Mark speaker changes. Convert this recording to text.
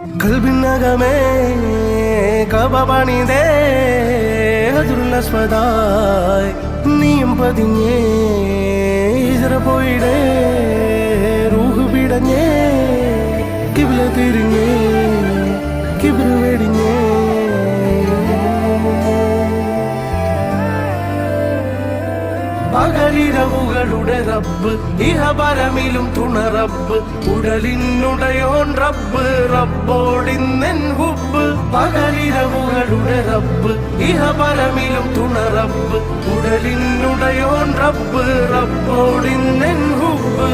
Speaker 1: കൽബിനകമേ കബപണിതേ ഹജറുൽ നീയും പതിഞ്ഞേ ഇജറ പോയിടേ റൂഹ് പിടഞ്ഞേ കിബില തിരിഞ്ഞേ കിബിറ് വെടിഞ്ഞേ പകലിരവുകളുടെ റബ്ബ് ഇഹപരമിലും തുണ റബ്ബ് ഉടലിനുടയോൻ റബ്ബ് റബ്ബോടിന്നെൻ ഹുബ്ബ് പകലിരവുകളുടെ റബ്ബ് ഇഹപരമിലും തുണ റബ്ബ് ഉടലിനുടയോൻ റബ്ബ് റബ്ബോടിന്നെൻ ഹുബ്ബ്